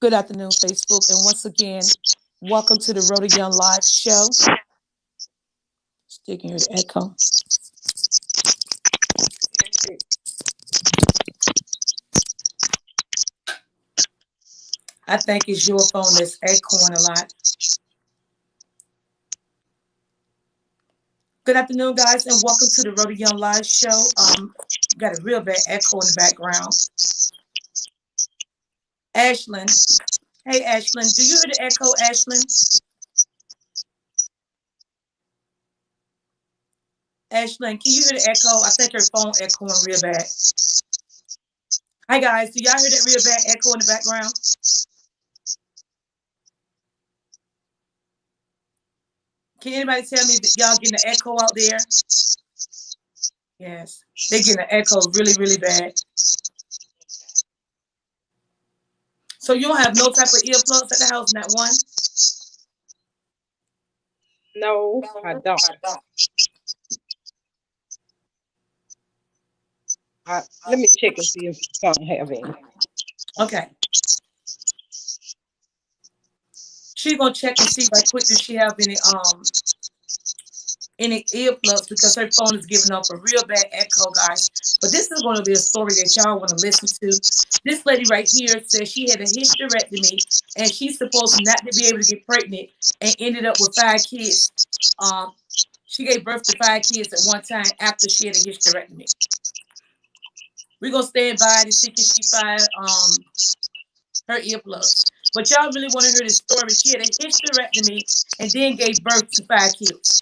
Good afternoon, Facebook. And once again, welcome to the Rhoda Young Live Show. Still can hear the echo. I think it's your phone that's echoing a lot. Good afternoon, guys, and welcome to the Rhoda Young Live Show. Got a real bad echo in the background. Ashlyn. Hey, Ashlyn. Do you hear the echo, Ashlyn? Ashlyn, can you hear the echo? I think her phone echoing real bad. Hi, guys. Do y'all hear that real bad echo in the background? Can anybody tell me that y'all getting an echo out there? Yes. They're getting an echo really, really bad. So you don't have no type of earplugs at the house, not one? No, I don't. Let me check and see if I don't have any. Okay. She gonna check and see right quick if she have any earplugs because her phone is giving off a real bad echo, guys. But this is going to be a story that y'all want to listen to. This lady right here says she had a hysterectomy and she's supposed not to be able to get pregnant and ended up with 5 kids. Um, she gave birth to 5 kids at one time after she had a hysterectomy. We're gonna stand by to see can she find her earplugs. But y'all really want to hear this story. She had a hysterectomy and then gave birth to 5 kids.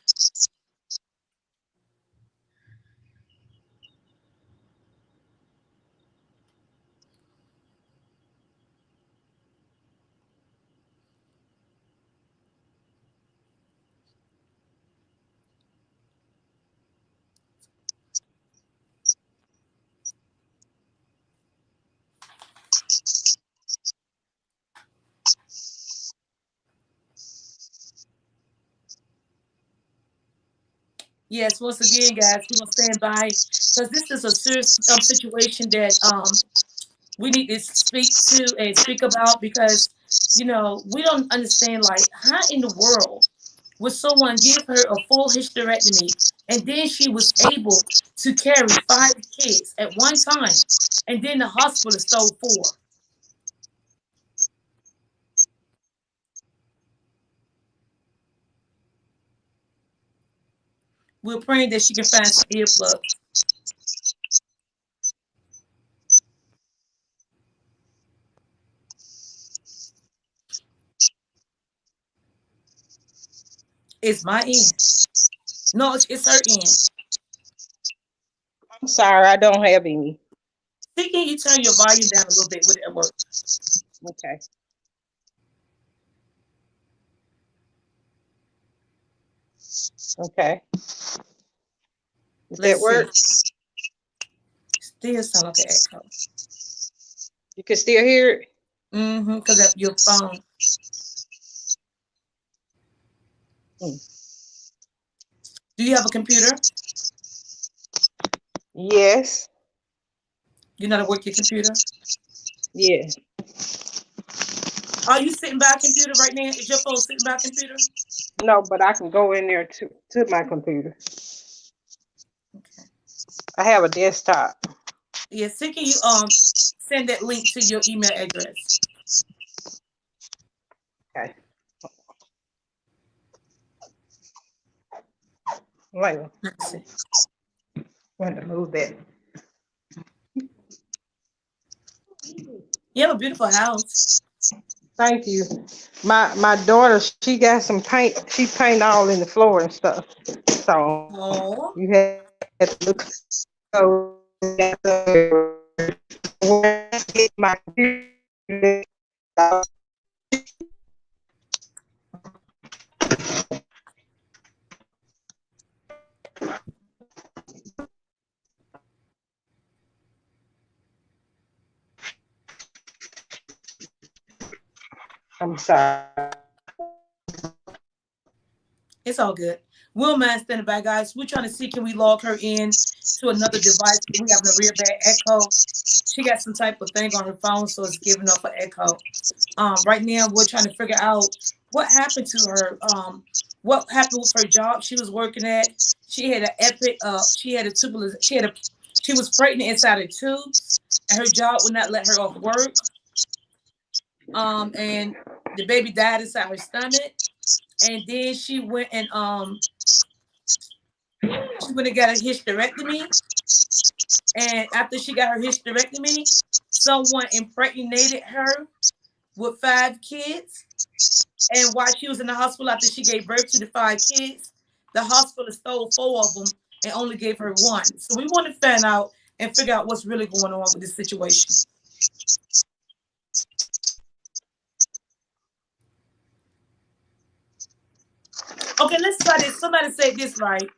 Yes, once again, guys, we're gonna stand by because this is a serious situation that we need to speak to and speak about because we don't understand like how in the world would someone give her a full hysterectomy and then she was able to carry 5 kids at one time and then the hospital stole 4. We're praying that she can find some earplugs. It's my end. No, it's her end. I'm sorry, I don't have any. See, can you turn your volume down a little bit? Would it work? Okay. Okay. Does that Let's see. work? Still sound like an echo. You can still hear it? Because of your phone. Hmm. Do you have a computer? Yes. You know how to work your computer? Yeah. Are you sitting by a computer right now? Is your phone sitting by a computer? No, but I can go in there to my computer. Okay. I have a desktop. Yes. So can you send that link to your email address? Okay. Wait, Let's see. I'm going to move that. You have a beautiful house. Thank you. My daughter, she got some paint. She paint all in the floor and stuff. So Oh, you had to look. So when I get my computer, I'm sorry. it's all good. We'll mind standing by, guys. We're trying to see can we log her in to another device. We having a real bad echo. She got some type of thing on her phone, so it's giving off an echo. Right now we're trying to figure out what happened to her. What happened with her job she was working at. She had an epic. She had a tubal. She was pregnant inside her tubes, and her job would not let her off work. And the baby died inside her stomach. And then she went and got a hysterectomy. And after she got her hysterectomy, someone impregnated her with 5 kids. And while she was in the hospital after she gave birth to the 5 kids, the hospital stole 4 of them and only gave her 1. So we want to find out and figure out what's really going on with this situation. Okay, let's try this. Somebody say this right.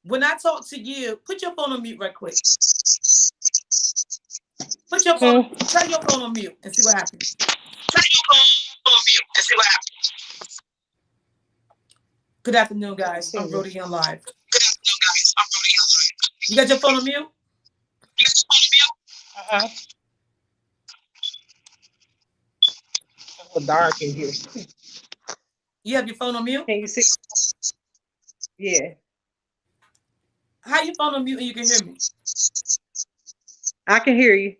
When I talk to you, put your phone on mute right quick. Put your phone, turn your phone on mute and see what happens. Good afternoon, guys. I'm Brody Young Live. You got your phone on mute? Uh-huh. It's so dark in here. You have your phone on mute? Can you see? Yeah. How your phone on mute and you can hear me? I can hear you.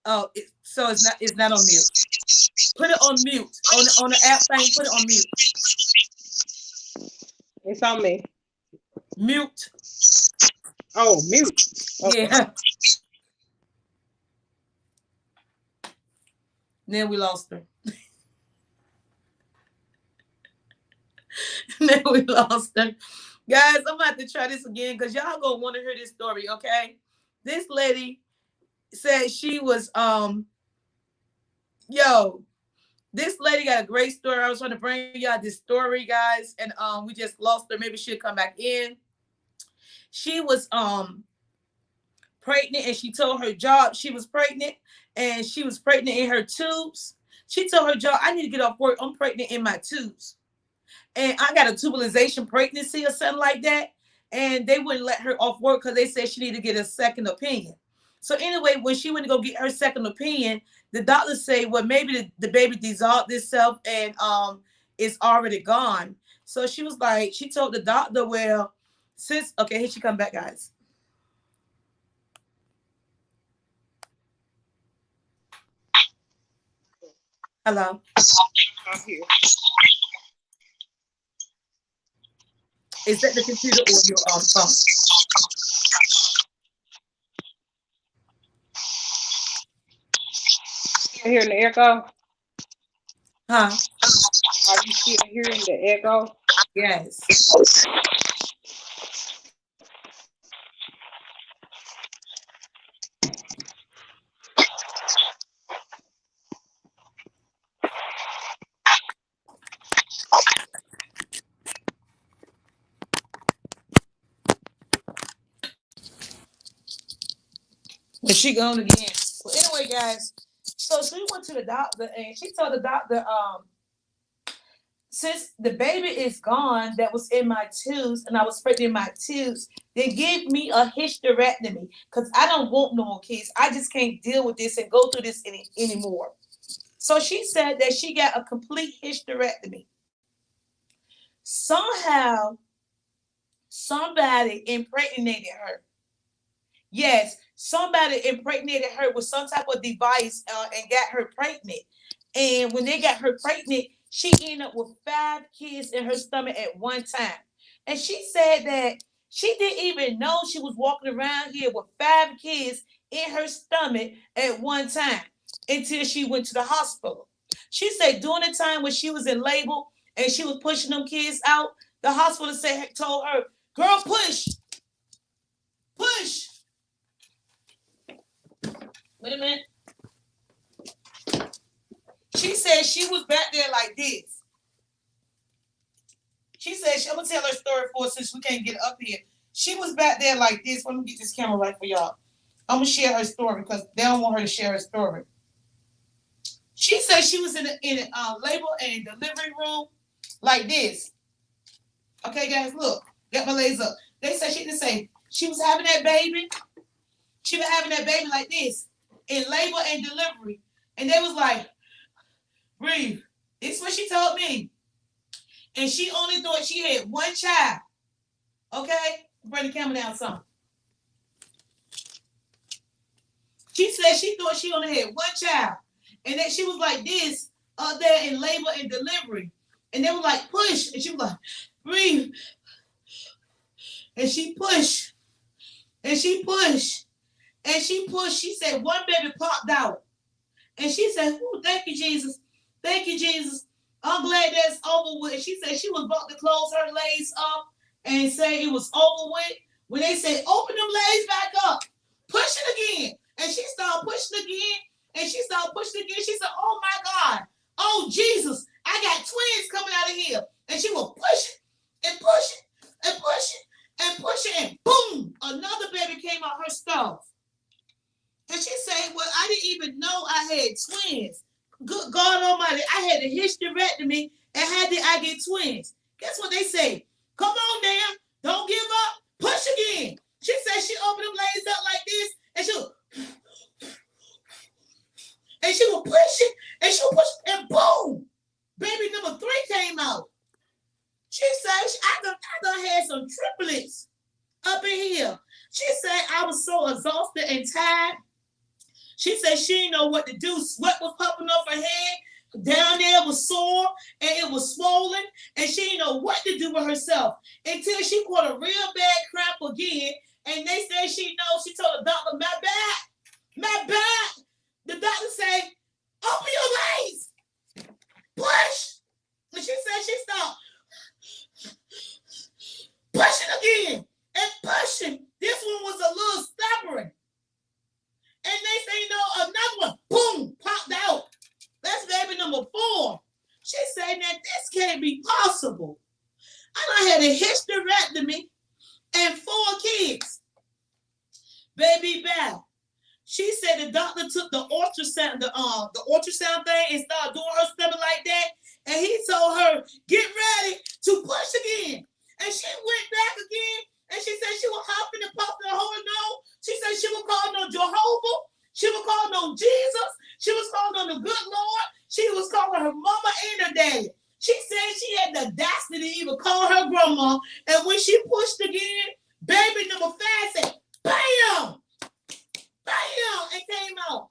Oh, so it's not on mute. Put it on mute. On the app thing, put it on mute. It's on me. Mute. Oh, mute. Okay. Yeah. Then we lost her. Then we lost her. Guys, I'm about to try this again because y'all gonna want to hear this story, okay? This lady said she was this lady got a great story. I was trying to bring y'all this story, guys, and we just lost her. Maybe she'll come back in. She was pregnant, and she told her job she was pregnant, and she was pregnant in her tubes. She told her job, I need to get off work. I'm pregnant in my tubes. And I got a tubalization pregnancy or something like that. And they wouldn't let her off work because they said she needed to get a second opinion. So anyway, when she went to go get her second opinion, the doctors say, well, maybe the baby dissolved itself and it's already gone. So she was like, she told the doctor, well, okay, here she come back, guys. Hello. I'm here. Is that the computer or your phone? You hearing the echo? Huh? Are you still hearing the echo? Yes. But she gone again. Well, anyway, guys. So she went to the doctor and she told the doctor, since the baby is gone that was in my tubes and I was pregnant in my tubes, they give me a hysterectomy because I don't want no more kids. I just can't deal with this and go through this anymore. So she said that she got a complete hysterectomy. Somehow, somebody impregnated her. Yes, somebody impregnated her with some type of device and got her pregnant. And when they got her pregnant, she ended up with 5 kids in her stomach at one time. And she said that she didn't even know she was walking around here with 5 kids in her stomach at one time until she went to the hospital. She said during the time when she was in labor and she was pushing them kids out, the hospital told her, girl, push. Push. Wait a minute. She said she was back there like this. She said, I'm going to tell her story for us since we can't get up here. She was back there like this. Let me get this camera right for y'all. I'm going to share her story because they don't want her to share her story. She said she was in a labor and delivery room like this. Okay, guys, look. Got my legs up. They said she didn't say she was having that baby. She was having that baby like this in labor and delivery. And they was like, breathe. This is what she told me. And she only thought she had one child. Okay? Bring the camera down some. She said she thought she only had one child. And that she was like this up there in labor and delivery. And they were like, push. And she was like, breathe. And she pushed. And she pushed. And she pushed. She said one baby popped out. And she said, oh, thank you, Jesus. Thank you, Jesus. I'm glad that's over with. She said she was about to close her legs up and say it was over with. When they said, open them legs back up. Push it again. And she started pushing again. And she started pushing again. She said, oh, my God. Oh, Jesus. I got twins coming out of here. And she was pushing and pushing and pushing and pushing. And boom, another baby came out her stomach. And she said, well, I didn't even know I had twins. Good God Almighty, I had a hysterectomy, and how did I get twins? Guess what they say? Come on now, don't give up, push again. She said she opened them legs up like this, and she would push it, and she would push it, and boom, baby number 3 came out. She said, I done had some triplets up in here. She said, I was so exhausted and tired. She said she didn't know what to do. Sweat was popping off her head. Down there was sore and it was swollen. And she didn't know what to do with herself until she caught a real bad cramp again. And they said she knows. She told the doctor, my back. The doctor said, open your legs. Push. And she said she stopped pushing again and pushing. This one was a little stubborn. And they say, no, another one, boom, popped out. That's baby number 4. She said that this can't be possible. I done had a hysterectomy and 4 kids. Baby back. She said the doctor took the ultrasound, the ultrasound thing and started doing her stomach like that. And he told her, get ready to push again. And she went back again. And she said she was hopping and popping and holding on. She said she was calling on Jehovah. She was calling on Jesus. She was calling on the good Lord. She was calling her mama and her daddy. She said she had the audacity to even call her grandma. And when she pushed again, baby number 5 said, bam! Bam! And came out.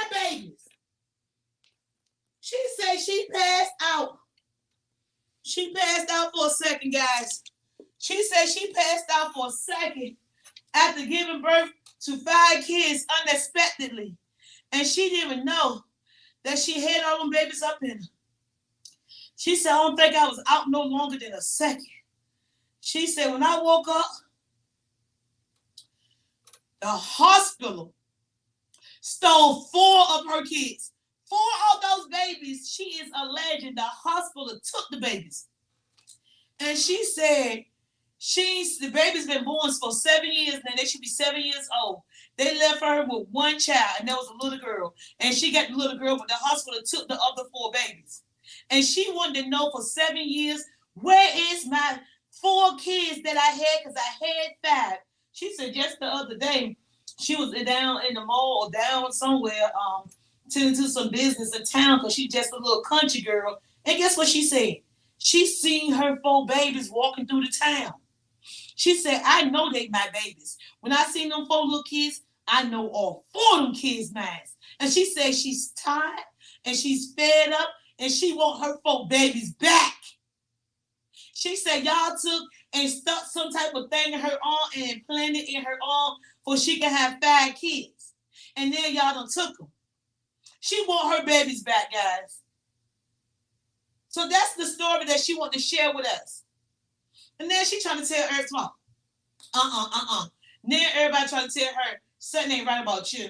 5 babies. She said she passed out. She passed out for a second, guys. She said she passed out for a second after giving birth to 5 kids unexpectedly. And she didn't even know that she had all them babies up in her. She said, I don't think I was out no longer than a second. She said, when I woke up, the hospital stole 4 of her kids. 4 of those babies, she is alleging the hospital took the babies. And she said, the baby's been born for 7 years, and they should be 7 years old. They left her with 1 child, and that was a little girl. And she got the little girl, but the hospital took the other 4 babies. And she wanted to know for 7 years, where is my 4 kids that I had? Because I had 5. She said just the other day, she was down in the mall or down somewhere tending to some business in town because she's just a little country girl. And guess what she said? She seen her 4 babies walking through the town. She said, I know they my babies. When I seen them 4 little kids, I know all 4 of them kids' minds. And she said she's tired and she's fed up and she want her 4 babies back. She said y'all took and stuck some type of thing in her arm and implanted in her arm for she can have 5 kids. And then y'all done took them. She want her babies back, guys. So that's the story that she want to share with us. And then she trying to tell her tomorrow. Then everybody trying to tell her something ain't right about you.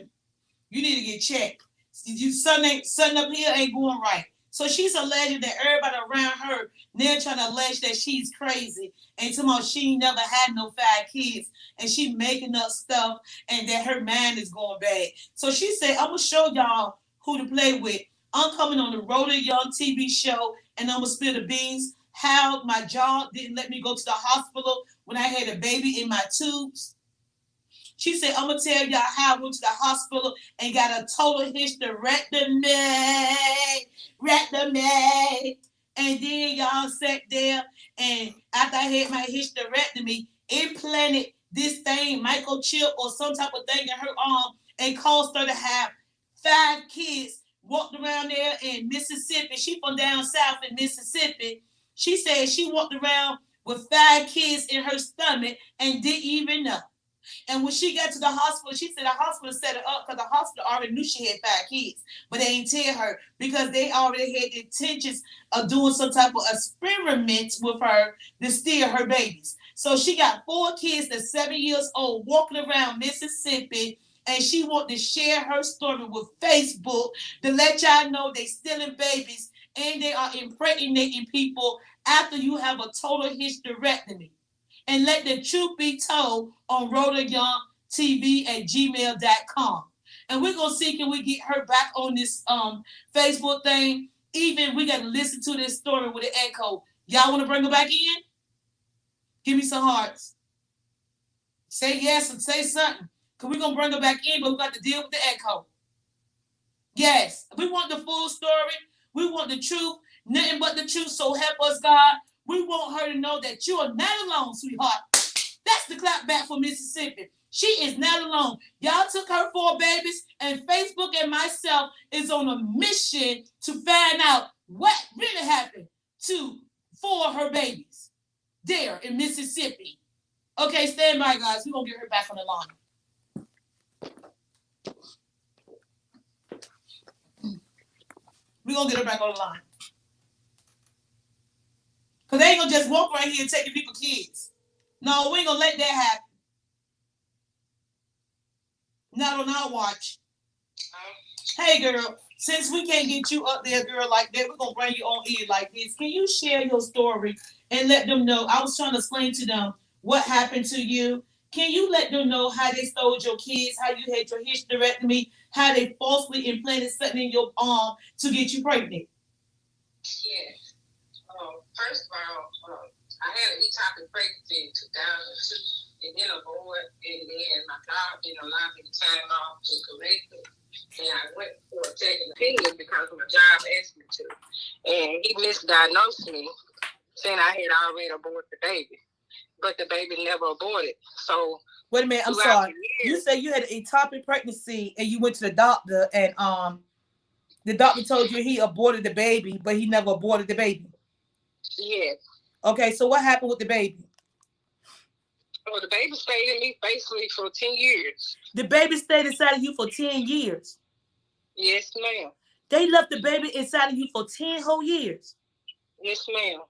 You need to get checked. Something up here ain't going right. So she's alleging that everybody around her, they're trying to allege that she's crazy. And tomorrow she never had no 5 kids. And she making up stuff and that her mind is going bad. So she said, I'm going to show y'all who to play with. I'm coming on the Rhoda Young TV show and I'm going to spill the beans how my jaw didn't let me go to the hospital when I had a baby in my tubes. She said, I'm going to tell y'all how I went to the hospital and got a total hysterectomy. And then y'all sat there, and after I had my hysterectomy, implanted this thing, microchip or some type of thing in her arm, and caused her to have 5 kids. Walked around there in Mississippi. She from down south in Mississippi. She said she walked around with 5 kids in her stomach and didn't even know. And when she got to the hospital, she said the hospital set her up because the hospital already knew she had 5 kids, but they ain't tell her because they already had the intentions of doing some type of experiments with her to steal her babies. So she got 4 kids that's 7 years old walking around Mississippi, and she wanted to share her story with Facebook to let y'all know they stealing babies and they are impregnating people after you have a total hysterectomy. And let the truth be told on RhodaYoungTV@gmail.com. And we're going to see can we get her back on this Facebook thing. Even we got to listen to this story with an echo. Y'all want to bring her back in? Give me some hearts. Say yes and say something. Because we're going to bring her back in, but we got to deal with the echo. Yes. We want the full story. We want the truth. Nothing but the truth. So help us, God. We want her to know that you are not alone, sweetheart. That's the clap back for Mississippi. She is not alone. Y'all took her 4 babies, and Facebook and myself is on a mission to find out what really happened to 4 of her babies there in Mississippi. Okay, stand by, guys. We're going to get her back on the line. We're going to get her back on the line. Because they ain't going to just walk right here and take people's kids. No, we ain't going to let that happen. Not on our watch. Hey, girl, since we can't get you up there, girl, like that, we're going to bring you on here like this. Can you share your story and let them know? I was trying to explain to them what happened to you. Can you let them know how they stole your kids, how you had your hysterectomy, how they falsely implanted something in your arm to get you pregnant? Yeah. First of all, I had an ectopic pregnancy in 2002, and then abort, and then my job didn't allow me to time off to correct it. And I went for a second opinion because my job asked me to. And he misdiagnosed me, saying I had already aborted the baby. But the baby never aborted. So wait a minute, I'm sorry. You said you had an ectopic pregnancy and you went to the doctor, and the doctor told you he aborted the baby, but he never aborted the baby. Yes. Okay, so what happened with the baby? Well, the baby stayed in me basically for 10 years. The baby stayed inside of you for 10 years? Yes, ma'am. They left the baby inside of you for 10 whole years? Yes, ma'am.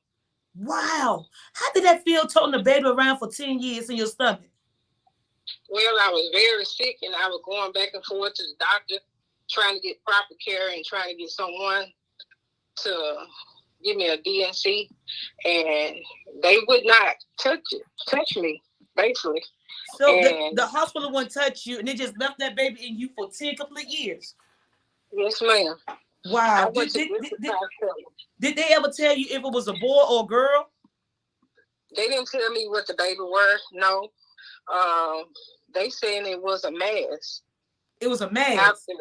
Wow. How did that feel, toting the baby around for 10 years in your stomach? Well, I was very sick, and I was going back and forth to the doctor, trying to get proper care and trying to get someone to give me a DNC, and they would not touch me, basically. So the hospital wouldn't touch you, and they just left that baby in you for 10 complete years? Yes, ma'am. Wow. Did they ever tell you if it was a boy or a girl? They didn't tell me what the baby were, no. They saying it was a mass. It was a mass? In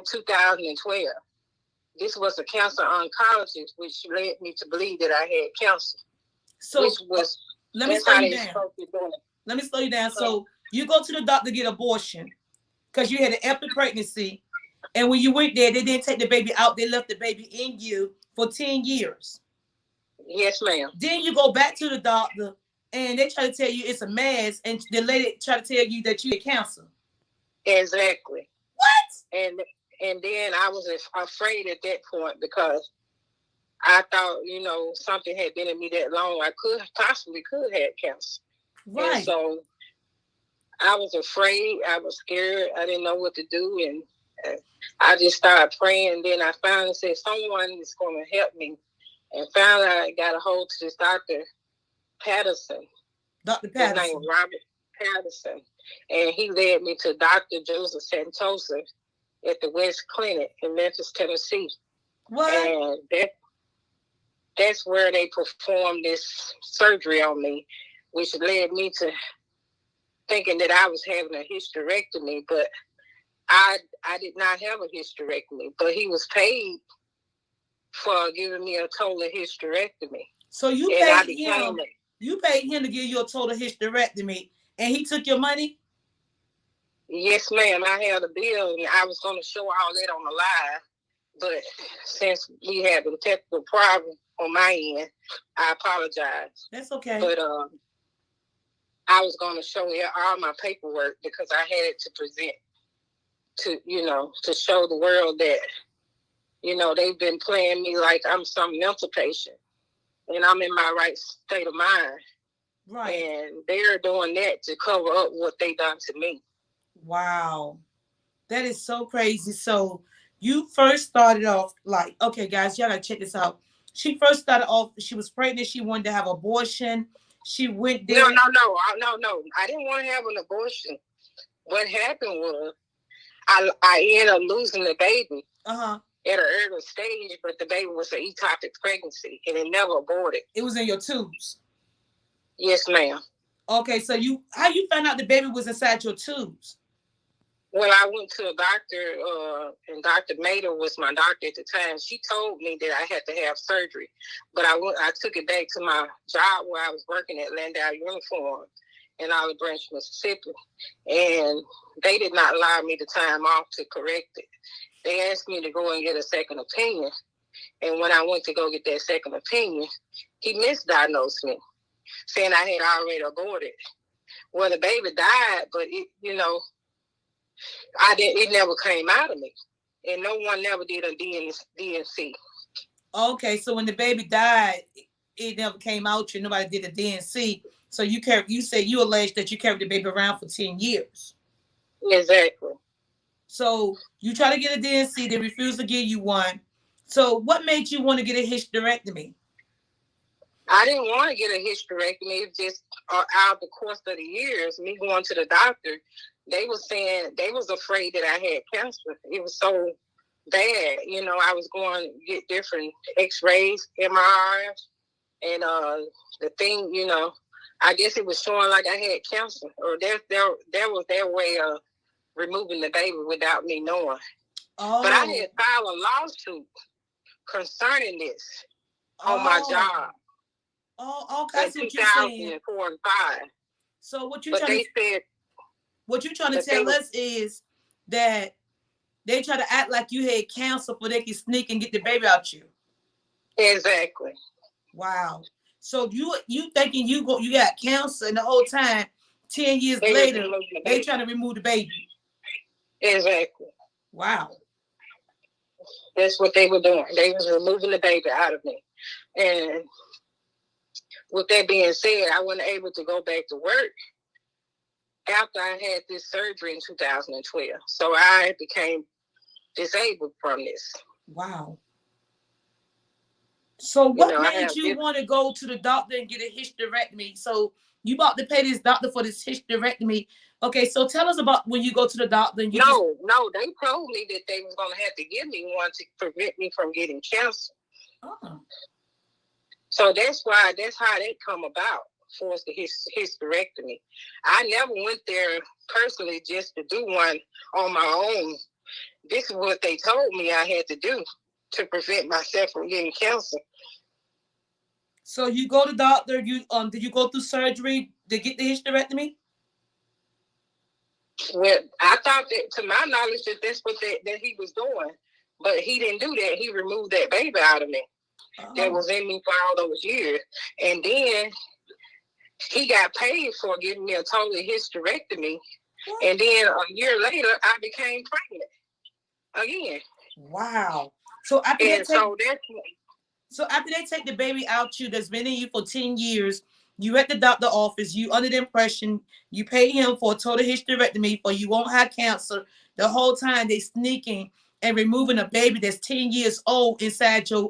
2012. This was a cancer oncologist, which led me to believe that I had cancer. So let me slow you down. Let me slow you down. So you go to the doctor to get an abortion because you had an epic pregnancy, and when you went there, they didn't take the baby out. They left the baby in you for 10 years. Yes, ma'am. Then you go back to the doctor, and they try to tell you it's a mass, and the lady try to tell you that you had cancer. Exactly. What? And then I was afraid at that point because I thought, something had been in me that long. I possibly could have cancer. Right. And so I was afraid. I was scared. I didn't know what to do. And I just started praying. And then I finally said, someone is going to help me. And finally I got a hold to this Dr. Patterson. Dr. Patterson. His name was Robert Patterson. And he led me to Dr. Joseph Santosa at the West Clinic in Memphis, Tennessee. What? And that's where they performed this surgery on me, which led me to thinking that I was having a hysterectomy, but I did not have a hysterectomy, but he was paid for giving me a total hysterectomy. So you And paid him. You paid him to give you a total hysterectomy, and he took your money? Yes, ma'am. I had a bill, and I was going to show all that on the live, but since we had a technical problem on my end, I apologize. That's okay. But I was going to show all my paperwork because I had to present to show the world that, they've been playing me like I'm some mental patient, and I'm in my right state of mind. Right. And they're doing that to cover up what they done to me. Wow. That is so crazy. So you first started off like, okay, guys, y'all gotta check this out. She first started off, she was pregnant. She wanted to have abortion. She went there. No. I didn't want to have an abortion. What happened was I ended up losing the baby at an early stage, but the baby was an ectopic pregnancy, and it never aborted. It was in your tubes? Yes, ma'am. Okay, so how you found out the baby was inside your tubes? Well, I went to a doctor, and Dr. Mater was my doctor at the time. She told me that I had to have surgery, but I took it back to my job where I was working at Landau Uniform in Olive Branch, Mississippi, and they did not allow me the time off to correct it. They asked me to go and get a second opinion, and when I went to go get that second opinion, he misdiagnosed me, saying I had already aborted. Well, the baby died, but it never came out of me, and no one never did a DNC. Okay, so when the baby died, it never came out. Nobody did a DNC. So you said you alleged that you carried the baby around for 10 years. Exactly. So you try to get a DNC, they refused to give you one. So what made you want to get a hysterectomy? I didn't want to get a hysterectomy. It's just out the course of the years, me going to the doctor, they were saying they was afraid that I had cancer. It was so bad. I was going to get different x-rays, MRIs, and the thing, I guess it was showing like I had cancer, or there was their way of removing the baby without me knowing. Oh. But I had filed a lawsuit concerning this on my job. Oh, okay. In 2004 and 5. So what you're trying to tell us is that they try to act like you had cancer so they can sneak and get the baby out you. Exactly. Wow. So you thinking you got cancer, and the whole time, 10 years later, they trying to remove the baby. Exactly. Wow. That's what they were doing. They was removing the baby out of me. And with that being said, I wasn't able to go back to work after I had this surgery in 2012. So I became disabled from this. Wow. So what made you want to go to the doctor and get a hysterectomy? So you about to pay this doctor for this hysterectomy. Okay, so tell us about when you go to the doctor. And they told me that they was going to have to give me one to prevent me from getting cancer. Oh. So that's how that come about for the hysterectomy. I never went there personally just to do one on my own. This is what they told me I had to do to prevent myself from getting cancer. So you go to the doctor, did you go through surgery to get the hysterectomy? Well, I thought that, to my knowledge, that's what that he was doing. But he didn't do that. He removed that baby out of me. That was in me for all those years. And then he got paid for giving me a total hysterectomy. What? And then a year later, I became pregnant again. Wow. So after they take the baby out that's been in you for 10 years, you at the doctor office, you under the impression you pay him for a total hysterectomy for you won't have cancer. The whole time they sneaking and removing a baby that's 10 years old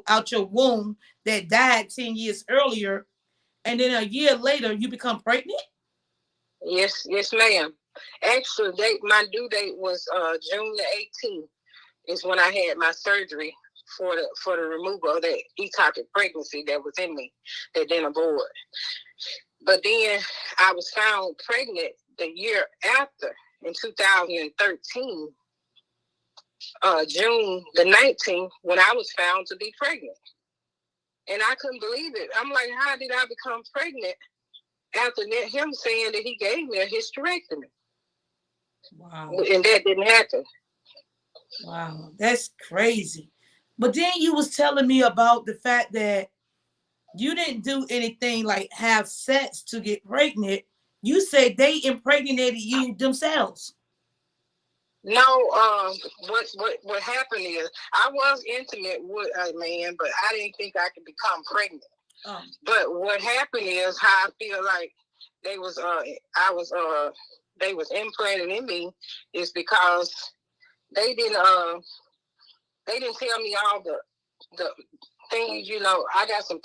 out your womb that died 10 years earlier. And then a year later, you become pregnant? Yes, ma'am. Actually, my due date was June the 18th is when I had my surgery for the removal of that ectopic pregnancy that was in me that didn't abort. But then I was found pregnant the year after, in 2013, June the 19th, when I was found to be pregnant. And I couldn't believe it. I'm like, how did I become pregnant after him saying that he gave me a hysterectomy? Wow. And that didn't happen. Wow, that's crazy. But then you was telling me about the fact that you didn't do anything like have sex to get pregnant. You said they impregnated you themselves. No, what happened is I was intimate with a man, but I didn't think I could become pregnant. But what happened is how I feel like they was implanted in me is because they didn't tell me all the things. You know, I got some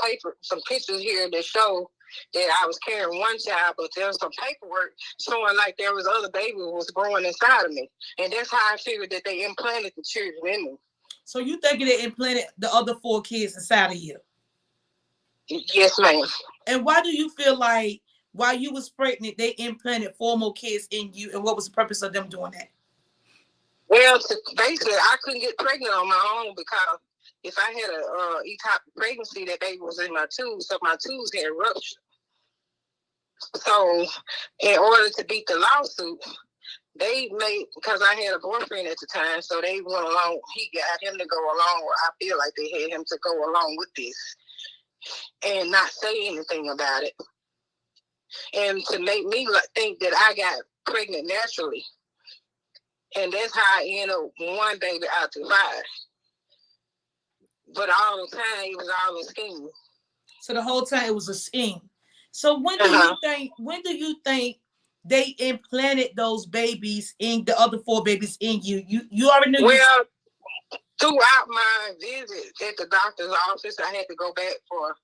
pictures here that show that I was carrying one child, but there was some paperwork showing like there was other baby was growing inside of me, and that's how I figured that they implanted the children in me. So you think they implanted the other 4 kids inside of you? Yes, ma'am. And why do you feel like while you was pregnant, they implanted 4 more kids in you, and what was the purpose of them doing that? Well, basically, I couldn't get pregnant on my own because if I had a ectopic pregnancy, that baby was in my tubes, so my tubes had ruptured. So, in order to beat the lawsuit, they made, because I had a boyfriend at the time, so they went along. He got him to go along, or I feel like they had him to go along with this and not say anything about it, and to make me think that I got pregnant naturally. And that's how I ended up one baby out to 5. But all the time, it was all a scheme. So the whole time it was a scheme. So when do you think they implanted those babies in the other 4 babies in you? You already knew. Well, throughout my visit at the doctor's office, I had to go back for a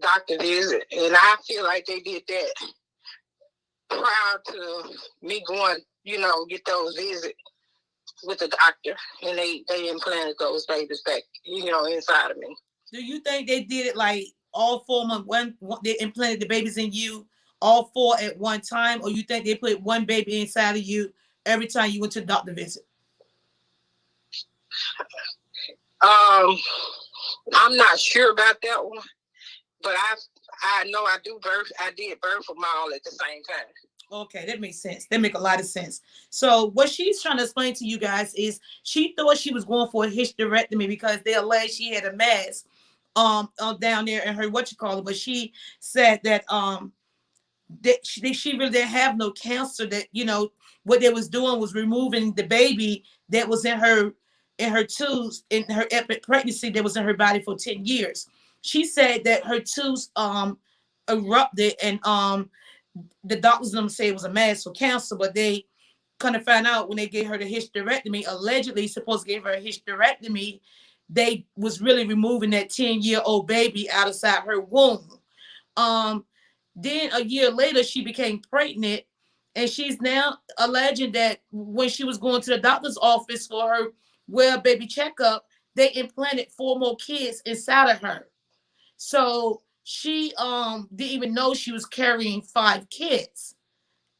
doctor visit, and I feel like they did that prior to me going, get those visits with the doctor, and they implanted those babies back, inside of me. Do you think they did it like all 4 months? They implanted the babies in you, all 4 at one time, or you think they put one baby inside of you every time you went to the doctor visit? I'm not sure about that one, but I know I did birth them all at the same time. Okay, that makes sense. That make a lot of sense. So what she's trying to explain to you guys is she thought she was going for a hysterectomy because they alleged she had a mass down there in her but she said that that she really didn't have no cancer, that what they was doing was removing the baby that was in her tubes in her epic pregnancy that was in her body for 10 years. She said that her tubes erupted, and the doctors them say it was a mass for cancer, but they kind of found out when they gave her the hysterectomy, allegedly supposed to give her a hysterectomy, they was really removing that 10-year-old baby outside her womb. Then a year later, she became pregnant, and she's now alleging that when she was going to the doctor's office for her well baby checkup, they implanted 4 more kids inside of her. So she didn't even know she was carrying 5 kids.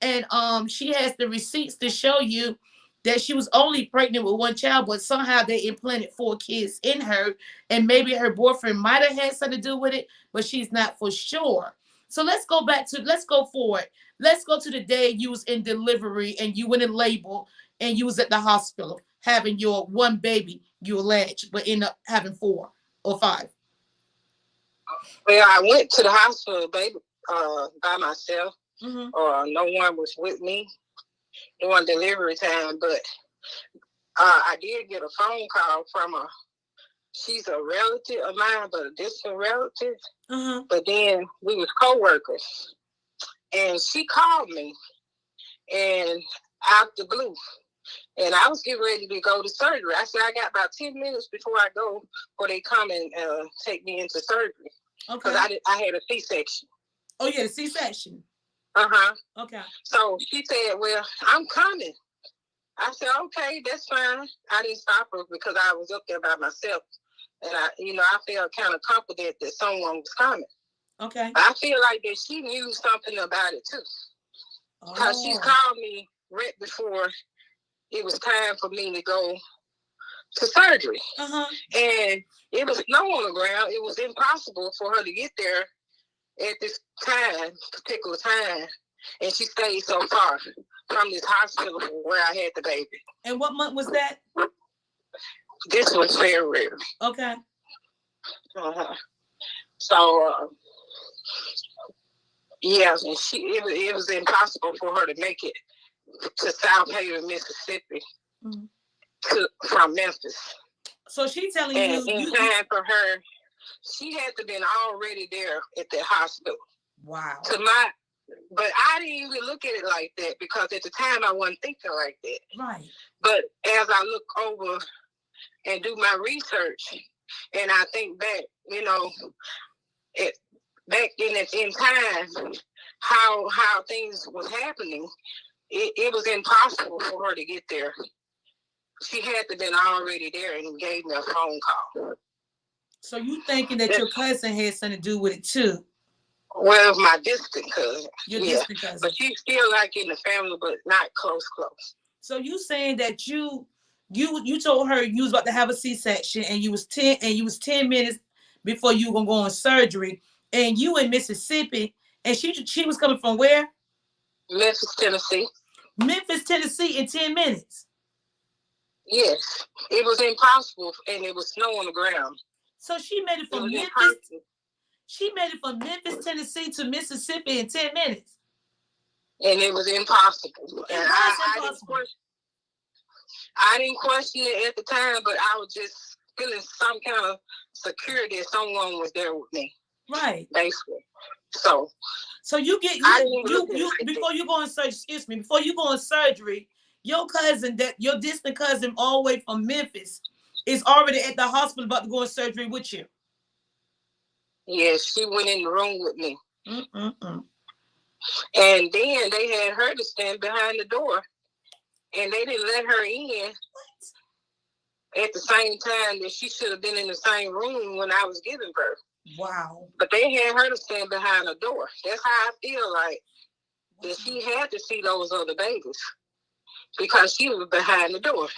And she has the receipts to show you that she was only pregnant with 1 child, but somehow they implanted 4 kids in her, and maybe her boyfriend might have had something to do with it, but she's not for sure. So let's go forward. Let's go to the day you was in delivery and you went in labor and you was at the hospital having your 1 baby, you allege, but end up having 4 or 5. Well, I went to the hospital, baby, by myself. Mm-hmm. No one was with me during delivery time, but I did get a phone call from she's a relative of mine, but a distant relative. Uh-huh. But then we was co-workers, and she called me, and out the blue, and I was getting ready to go to surgery. I said I got about 10 minutes before I go, before they come and take me into surgery. Okay. Because I had a C-section. Oh, yeah, the C-section. Uh-huh. Okay. So she said, well, I'm coming. I said, okay, that's fine. I didn't stop her because I was up there by myself and I felt kind of confident that someone was coming. Okay. I feel like that she knew something about it too, because she called me right before it was time for me to go to surgery. And it was snow on the ground. It was impossible for her to get there at this particular time. And she stayed so far from this hospital where I had the baby. And what month was that? This was February. Okay. So, yeah, and it was impossible for her to make it to South Haven, Mississippi, from Memphis. So she telling and you, in time for her, she had to been already there at the hospital. Wow. But I didn't even look at it like that, because at the time I wasn't thinking like that. Right. But as I look over and do my research, and I think back, back in time, how things was happening, it was impossible for her to get there. She had to been already there and gave me a phone call. So you thinking that your cousin had something to do with it too? Well, my distant cousin. Your distant cousin. But she's still like in the family, but not close. So you saying that you told her you was about to have a C-section, and you was 10 minutes before you were gonna go on surgery, and you in Mississippi, and she was coming from where? Memphis, Tennessee. Memphis, Tennessee in 10 minutes. Yes, it was impossible, and it was snow on the ground. So she made it from Memphis. She made it from Memphis, Tennessee to Mississippi in 10 minutes. And it was impossible. And I didn't question it at the time, but I was just feeling some kind of security that someone was there with me. Right. Basically. So you before you go on surgery, before you go on surgery, your distant cousin all the way from Memphis is already at the hospital about to go on surgery with you. Yes, she went in the room with me. And then they had her to stand behind the door, and they didn't let her in at the same time that she should have been in the same room when I was giving birth. Wow. But they had her to stand behind the door. That's how I feel like that she had to see those other babies, because she was behind the door.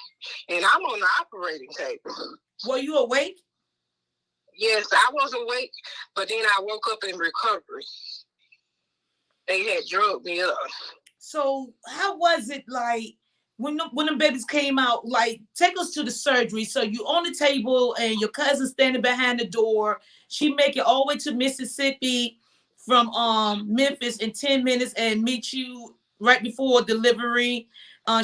And I'm on the operating table. Were you awake? Yes, I was awake, but then I woke up in recovery. They had drugged me up. So how was it like when the babies came out? Like, take us to the surgery. So you on the table and your cousin standing behind the door. She make it all the way to Mississippi from Memphis in 10 minutes and meet you right before delivery.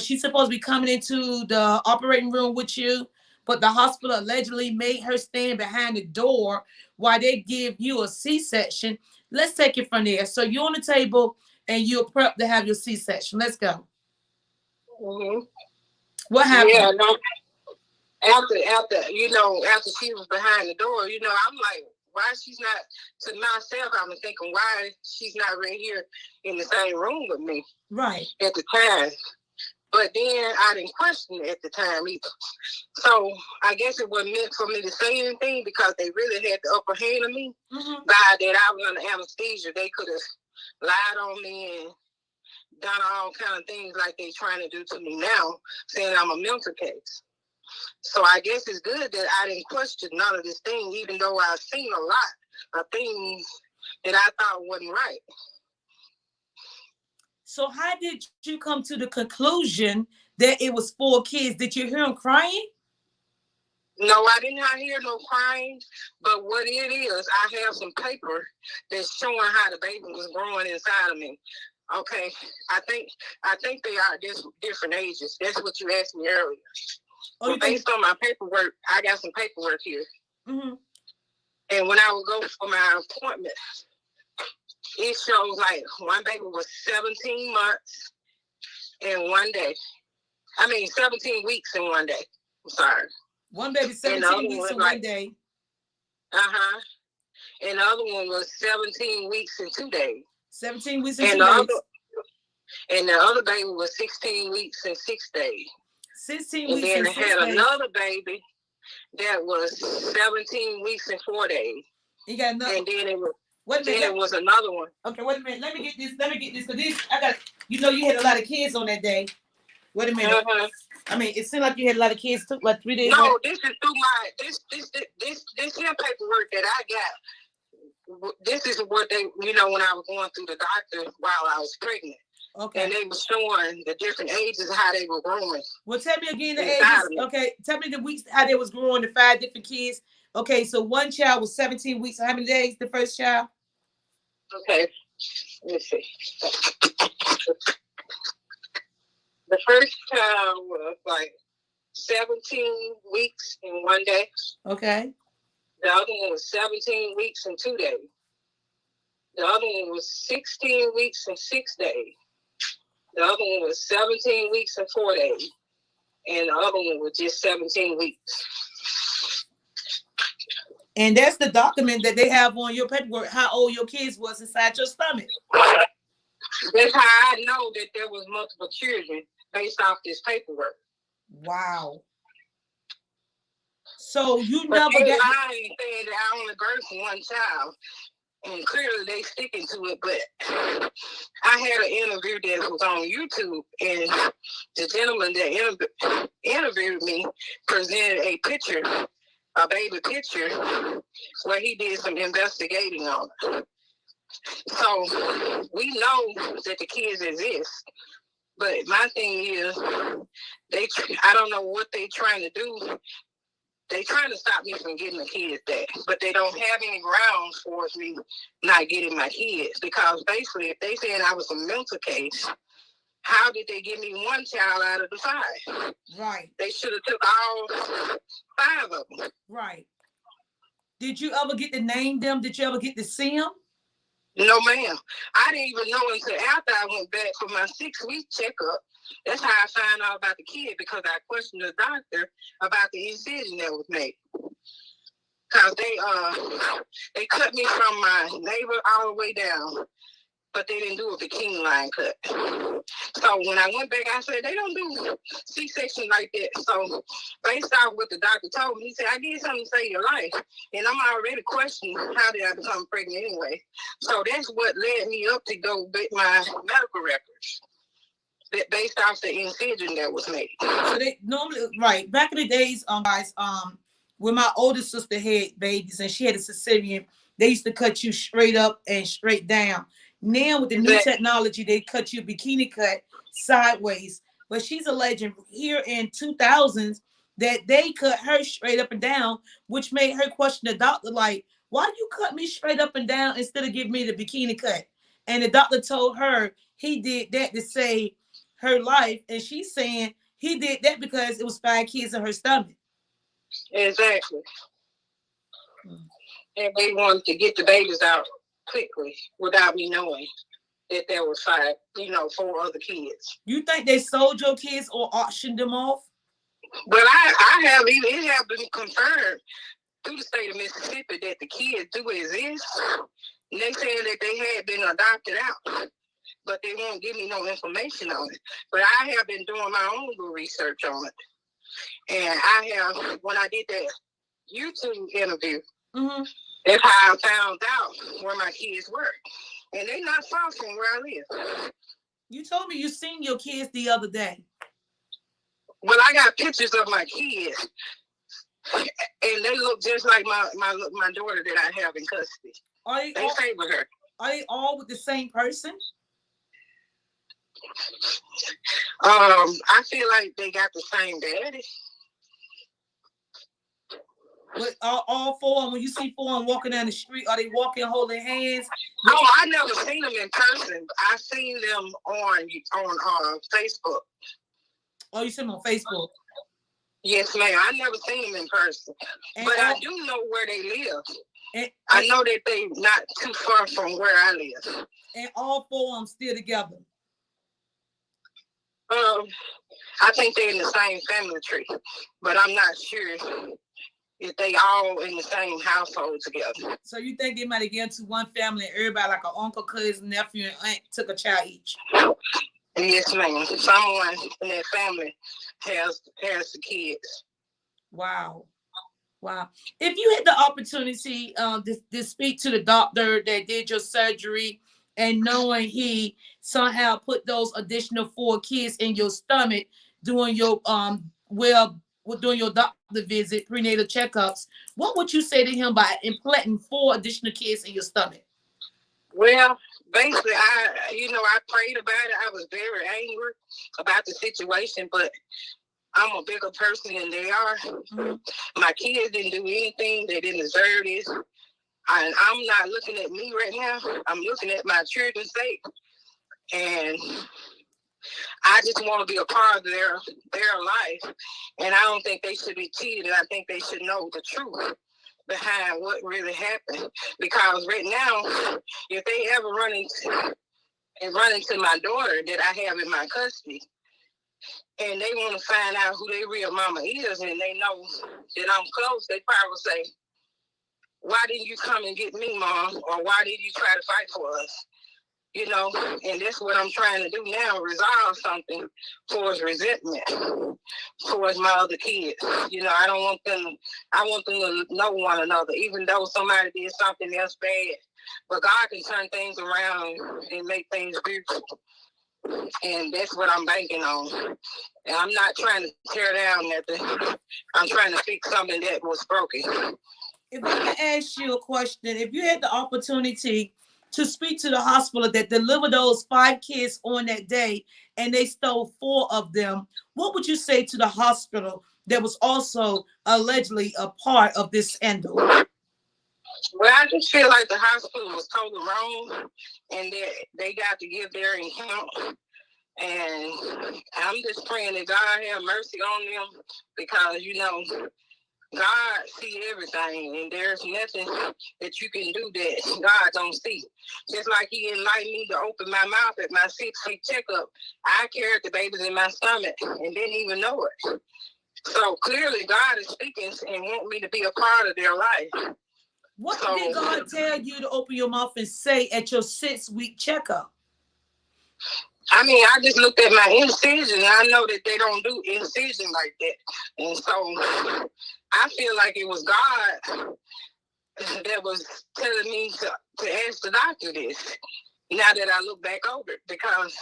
She's supposed to be coming into the operating room with you, but the hospital allegedly made her stand behind the door while they give you a C-section. Let's take it from there. So you're on the table and you're prepped to have your C-section. Let's go. What happened? Yeah, no. After she was behind the door, I'm like, why she's not, to myself, I'm thinking, why she's not right here in the same room with me. Right. At the time. But then I didn't question it at the time either. So I guess it wasn't meant for me to say anything, because they really had the upper hand on me. By that I was under anesthesia. They could have lied on me and done all kind of things like they're trying to do to me now, saying I'm a mental case. So I guess it's good that I didn't question none of this thing, even though I've seen a lot of things that I thought wasn't right. So how did you come to the conclusion that it was 4 kids? Did you hear them crying? No, I did not hear no crying. But what it is, I have some paper that's showing how the baby was growing inside of me. Okay, I think they are different ages. That's what you asked me earlier. But based on my paperwork, I got some paperwork here. And when I would go for my appointment, it shows like one baby was 17 months in 1 day. 17 weeks in 1 day. I'm sorry. One baby 17 weeks in 1 day. And the other one was 17 weeks in 2 days. 17 weeks in 2 days. And the other baby was 16 weeks and 6 days. 16 weeks and then and they had another baby that was 17 weeks and 4 days. You got another. And then it was. Wait a minute. Then it was another one. Okay, wait a minute. Let me get this. Cause this, I got. You know, you had a lot of kids on that day. Wait a minute. Uh-huh. I mean, it seemed like you had a lot of kids. Took like 3 days. No, this is through my this here paperwork that I got. This is what they, you know, when I was going through the doctor while I was pregnant. Okay. And they were showing the different ages, how they were growing. Well, tell me again the ages. Okay, tell me the weeks, how they was growing, the 5 different kids. Okay, so one child was 17 weeks. How many days, the first child? Okay, let's see. The first child was like 17 weeks and 1 day. Okay. The other one was 17 weeks and 2 days. The other one was 16 weeks and 6 days. The other one was 17 weeks and 4 days. And the other one was just 17 weeks. And that's the document that they have on your paperwork, how old your kids was inside your stomach. That's how I know that there was multiple children based off this paperwork. Wow. So you But never got. I ain't saying that I only birthed one child. And clearly they sticking to it, but I had an interview that was on YouTube, and the gentleman that interviewed me presented a picture, a baby picture, where he did some investigating on it. So we know that the kids exist, but my thing is, I don't know what they trying to do. They trying to stop me from getting the kids back, but they don't have any grounds for me not getting my kids, because basically if they saying I was a mental case, how did they give me one child out of the 5? Right. They should have took all 5 of them. Right. Did you ever get to name them? Did you ever get to see them? No, ma'am. I didn't even know until after I went back for my 6-week checkup. That's how I found out about the kid, because I questioned the doctor about the incision that was made. Because they cut me from my navel all the way down, but they didn't do a bikini line cut. So when I went back, I said, they don't do C-section like that. So based off what the doctor told me, he said, I did something to save your life. And I'm already questioning, how did I become pregnant anyway? So that's what led me up to go get my medical records. That based off the incision that was made. So they normally, right, back in the days, guys, when my older sister had babies and she had a cesarean, they used to cut you straight up and straight down. Now with the new technology, they cut you bikini cut sideways. But she's a legend here in 2000s that they cut her straight up and down, which made her question the doctor, like, why do you cut me straight up and down instead of giving me the bikini cut? And the doctor told her he did that to save her life, and she's saying he did that because it was 5 kids in her stomach. Exactly. And they wanted to get the babies out quickly without me knowing that there was 5, 4 other kids. You think they sold your kids or auctioned them off? But it have been confirmed through the state of Mississippi that the kids do exist. And they saying that they had been adopted out, but they won't give me no information on it. But I have been doing my own little research on it. And when I did that YouTube interview, that's how I found out where my kids were. And they're not far from where I live. You told me you seen your kids the other day. Well, I got pictures of my kids, and they look just like my daughter that I have in custody. They favor her. Are they all with the same person? I feel like they got the same daddy. But all 4 of them, when you see 4 of them walking down the street, are they walking holding hands? No, I never seen them in person. I seen them on Facebook. Oh, you seen them on Facebook? Yes, ma'am. I never seen them in person. But I do know where they live. I know that they not too far from where I live. And all 4 of them still together? I think they're in the same family tree, but I'm not sure if they all in the same household together. So you think they might have given to one family and everybody, like an uncle, cousin, nephew, and aunt, took a child each? Yes, ma'am. Someone in that family has the kids. Wow. Wow. If you had the opportunity to speak to the doctor that did your surgery and knowing he somehow put those additional 4 kids in your stomach during your doing your doctor visit, prenatal checkups, what would you say to him by implanting 4 additional kids in your stomach? Well, basically, I prayed about it. I was very angry about the situation, but I'm a bigger person than they are. Mhm. My kids didn't do anything. They didn't deserve this. And I'm not looking at me right now. I'm looking at my children's sake. And I just want to be a part of their life. And I don't think they should be cheated. I think they should know the truth behind what really happened. Because right now, if they ever run into my daughter that I have in my custody, and they want to find out who their real mama is, and they know that I'm close, they probably will say, "Why didn't you come and get me, Mom? Or why did you try to fight for us?" And that's what I'm trying to do now, resolve something towards resentment towards my other kids. I don't want them, I want them to know one another, even though somebody did something else bad. But God can turn things around and make things beautiful. And that's what I'm banking on. And I'm not trying to tear down nothing. I'm trying to fix something that was broken. If I can ask you a question, if you had the opportunity to speak to the hospital that delivered those 5 kids on that day and they stole 4 of them, what would you say to the hospital that was also allegedly a part of this scandal? Well, I just feel like the hospital was totally wrong and that they got to give their account. And I'm just praying that God have mercy on them because, God see everything, and there's nothing that you can do that God don't see. Just like He enlightened me to open my mouth at my 6-week checkup, I carried the babies in my stomach and didn't even know it. So clearly, God is speaking and want me to be a part of their life. What did God tell you to open your mouth and say at your 6-week checkup? I just looked at my incision, and I know that they don't do incision like that. And so I feel like it was God that was telling me to ask the doctor this. Now that I look back over it, because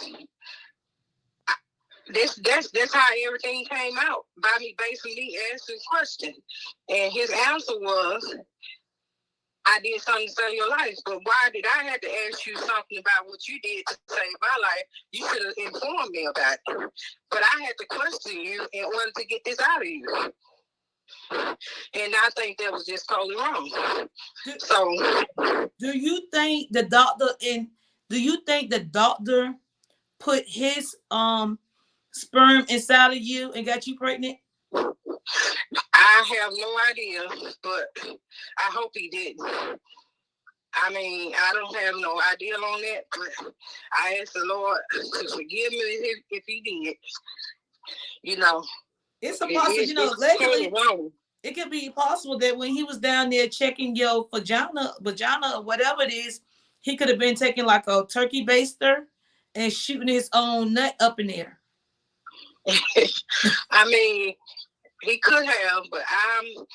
that's how everything came out, by me basically asking questions. And his answer was, I did something to save your life, but why did I have to ask you something about what you did to save my life? You should have informed me about it. But I had to question you in order to get this out of you. And I think that was just totally wrong. Do you think the doctor put his sperm inside of you and got you pregnant? I have no idea, but I hope he didn't. I don't have no idea on that, but I ask the Lord to forgive me if he did. It's a possibility, allegedly, it could be possible that when he was down there checking your vagina or whatever it is, he could have been taking like a turkey baster and shooting his own nut up in there. He could have, but I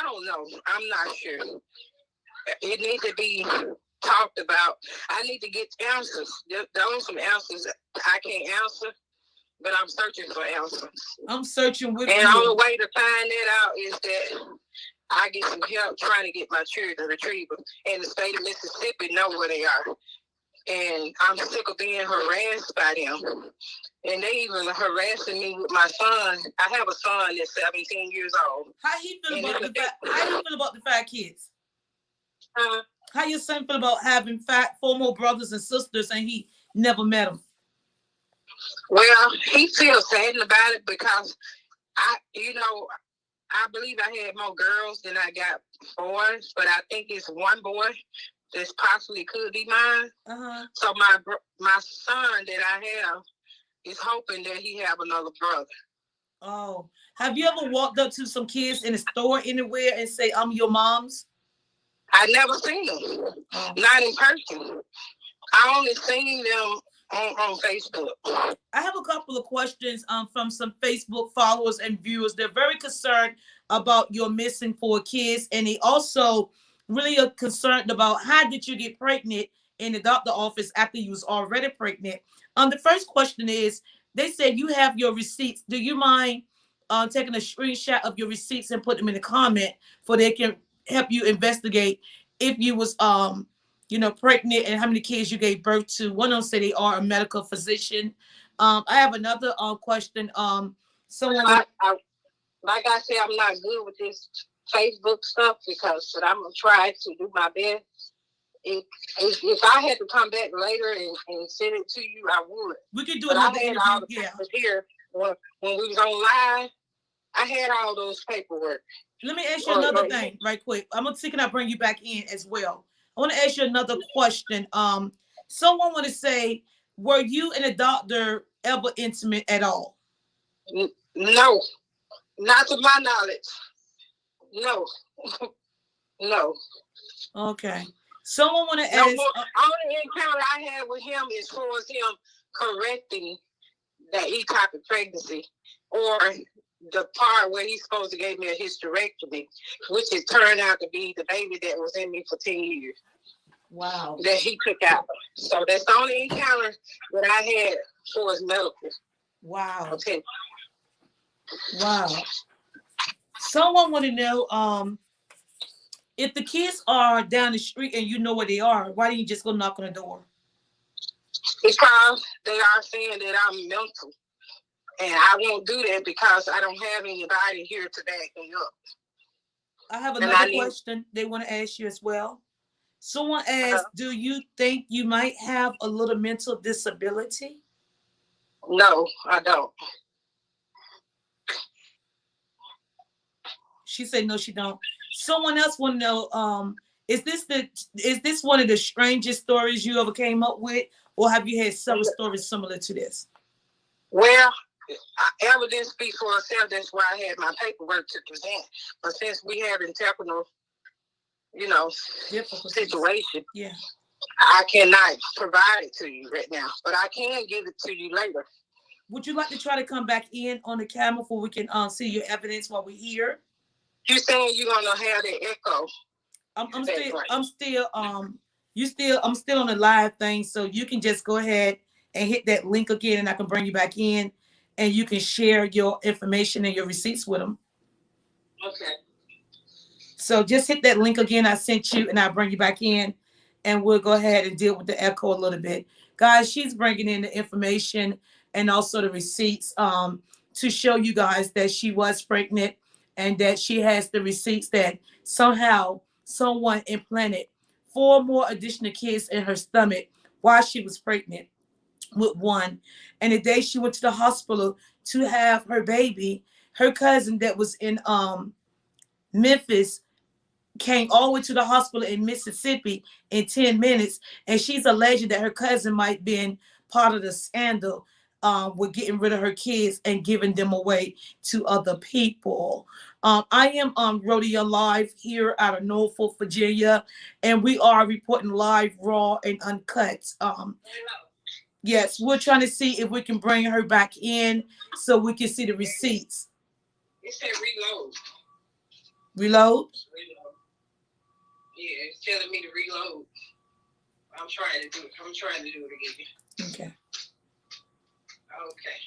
don't know. I'm not sure. It needs to be talked about. I need to get answers. There are some answers I can't answer, but I'm searching for answers. I'm searching with you. And the only way to find that out is that I get some help trying to get my children retrieved. And the state of Mississippi know where they are. And I'm sick of being harassed by them. And they even harassing me with my son. I have a son that's 17 years old. How he feel about the 5 kids? How your son feel about having 4 more brothers and sisters and he never met them? Well, he feels sad about it because I believe I had more girls than I got boys, but I think it's one boy that possibly could be mine. So my son that I have is hoping that he have another brother. Oh, have you ever walked up to some kids in a store anywhere and say, "I'm your mom's"? I never seen them, not in person. I only seen them on Facebook. I have a couple of questions from some Facebook followers and viewers. They're very concerned about your missing 4 kids, and they also really are concerned about how did you get pregnant in the doctor office after you was already pregnant. The first question is, they said you have your receipts. Do you mind taking a screenshot of your receipts and put them in the comment for they can help you investigate if you was pregnant and how many kids you gave birth to? One of them said they are a medical physician. I have another question. Someone Like I said, I'm not good with this Facebook stuff but I'm gonna try to do my best. If I had to come back later and send it to you, I would. We could do but another I had interview. all the papers here when we was on live. I had all those paperwork. Let me ask you another thing right quick. I'm gonna see, can I bring you back in as well? I want to ask you another question. Someone want to say, were you and a doctor ever intimate at all? No, not to my knowledge. No, no. Okay. Someone want to No, ask. only encounter I had with him is for him correcting that ectopic pregnancy, or the part where he's supposed to give me a hysterectomy, which it turned out to be the baby that was in me for 10 years. Wow. That he took out. So that's the only encounter that I had for his medical. Wow. Okay. Wow. Someone want to know, if the kids are down the street and you know where they are, why didn't you just go knock on the door? Because they are saying that I'm mental. And I won't do that because I don't have anybody here to back me up. I have another question they want to ask you as well. Someone asked, do you think you might have a little mental disability? No, I don't. She said no, she don't. Someone else want to know, is this one of the strangest stories you ever came up with, or have you had several stories similar to this? Well, evidence speaks for itself. That's why I had my paperwork to present. But since we have internal, situation, yeah, I cannot provide it to you right now. But I can give it to you later. Would you like to try to come back in on the camera so we can see your evidence while we're here? You saying you're gonna have the echo? I'm still on the live thing, so you can just go ahead and hit that link again, and I can bring you back in, and you can share your information and your receipts with them. Okay. So just hit that link again I sent you, and I'll bring you back in, and we'll go ahead and deal with the echo a little bit. Guys, she's bringing in the information and also the receipts to show you guys that she was pregnant and that she has the receipts that somehow someone implanted 4 more additional kids in her stomach while she was pregnant with one. And the day she went to the hospital to have her baby, her cousin that was in Memphis came all the way to the hospital in Mississippi in 10 minutes. And she's alleged that her cousin might have been part of the scandal with getting rid of her kids and giving them away to other people. I am on Rodeo Live here out of Norfolk, Virginia, and we are reporting live, raw, and uncut. Yes, we're trying to see if we can bring her back in so we can see the receipts. It said reload. Reload? Yeah, it's telling me to reload. I'm trying to do it again. Okay. Okay.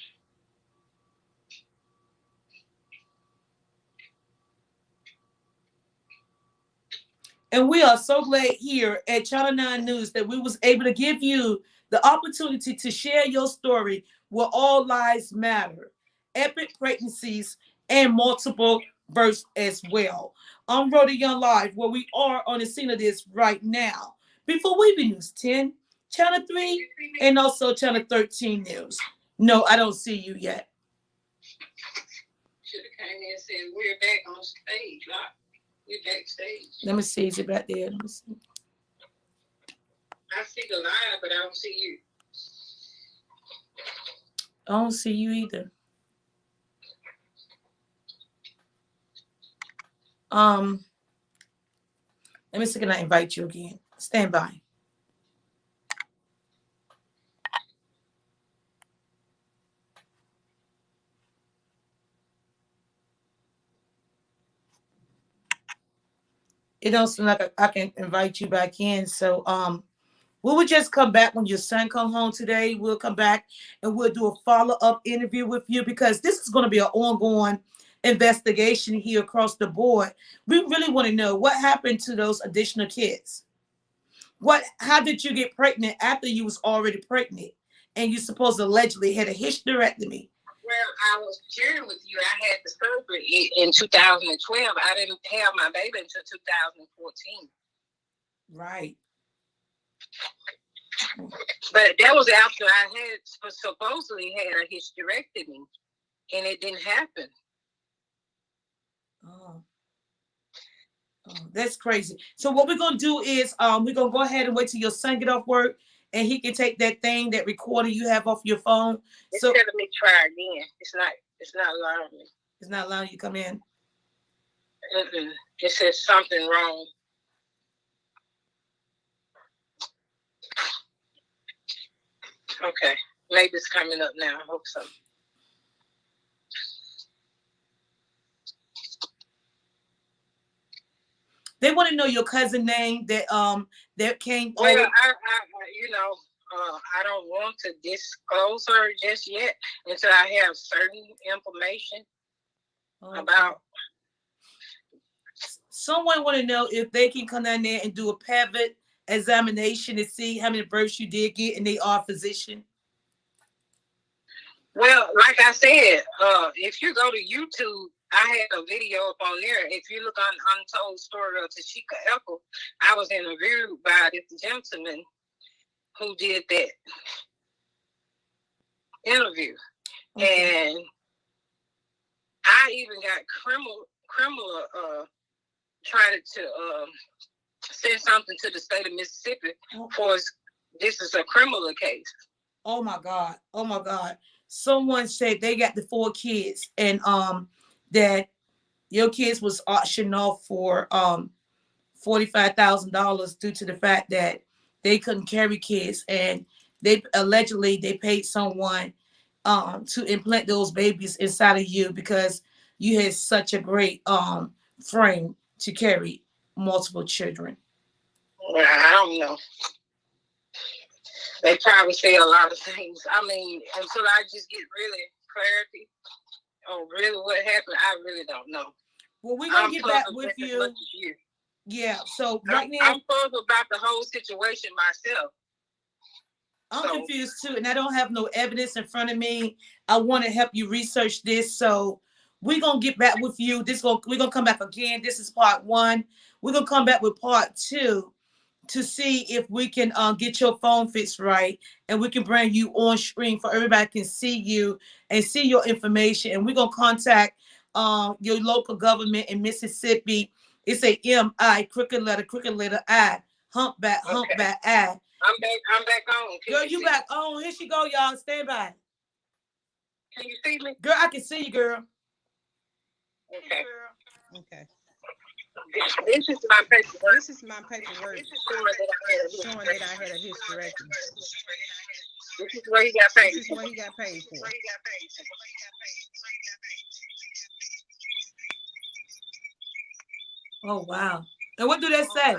And we are so glad here at Channel 9 News that we was able to give you the opportunity to share your story where all lives matter. Epic pregnancies and multiple births as well. On Rodeo Live, where we are on the scene of this right now. Before we be News 10, Channel 3, and also Channel 13 News. No, I don't see you yet. Should have came in and said, we're back on stage. We're backstage. Let me see. Is it back there? Let me see. I see the line, but I don't see you. I don't see you either. Let me see, can I invite you again? Stand by. It don't seem like I can invite you back in. So we will just come back when your son come home today. We'll come back and we'll do a follow-up interview with you because this is going to be an ongoing investigation here across the board. We really want to know what happened to those additional kids. How did you get pregnant after you was already pregnant and you supposed to allegedly had a hysterectomy? Well, I was sharing with you. I had the surgery in 2012. I didn't have my baby until 2014. Right. But that was after I had supposedly had a hysterectomy, and it didn't happen. Oh, that's crazy. So what we're gonna do is we're gonna go ahead and wait till your son get off work and he can take that thing, that recorder you have off your phone. It's So telling me try again. It's not allowing me. It's not allowing you to come in. It says something wrong. Okay, maybe it's coming up now. I hope so. They want to know your cousin name that came Well, over. I don't want to disclose her just yet until I have certain information about. Someone want to know if they can come down there and do a pelvic examination to see how many births you did get, and they are a physician. Well, like I said, if you go to YouTube, I had a video up on there. If you look on Untold Story of Tashika Eckel, I was interviewed by this gentleman who did that interview. Okay. And I even got criminal trying to send something to the state of Mississippi for this is a criminal case. Oh my God. Oh my God. Someone said they got the 4 kids and that your kids was auctioned off for $45,000 due to the fact that they couldn't carry kids, and they allegedly paid someone to implant those babies inside of you because you had such a great frame to carry multiple children. Well, I don't know. They probably say a lot of things. I mean, until I just get really clarity on really what happened, I really don't know. Well, we're going to get back with you. Yeah, so right now I'm puzzled about the whole situation myself. I'm confused too, and I don't have no evidence in front of me. I want to help you research this, so we're gonna get back with you. We're gonna come back again. This is part 1. We're gonna come back with part 2 to see if we can get your phone fixed right, and we can bring you on screen for everybody can see you and see your information. And we're gonna contact your local government in Mississippi. It's a M-I, crooked letter I, humpback I. I'm back on. Girl, you back on. Here she go, y'all. Stand by. Can you see me? Girl, I can see you, girl. Okay. Okay. This is my paperwork. This is my paperwork showing that I had a hysterectomy. This is what he got paid. This is what he got paid for. Oh, wow. And what do they say?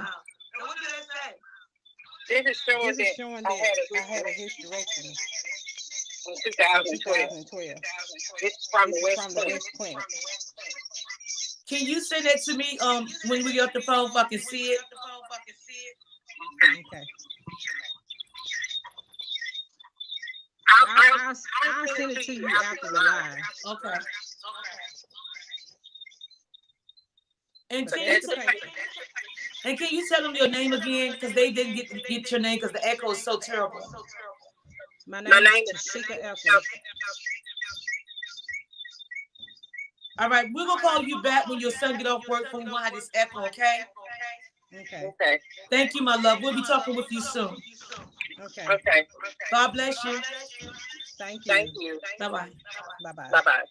This is showing that I had a hysterectomy in 2012. This is from the West Clinic. Can you send that to me when we get off the phone if I can see it? Okay. I'll send it to you after the live. Okay. And can you tell them your name again? Because they didn't get your name because the echo is so terrible. My name is Tashika Eckel. All right, we're gonna call you back when your son get off work from why this echo, okay? Okay. Thank you, my love. We'll be talking with you soon. Okay. God bless you. Thank you. Thank you. Bye-bye. Bye-bye. Bye-bye.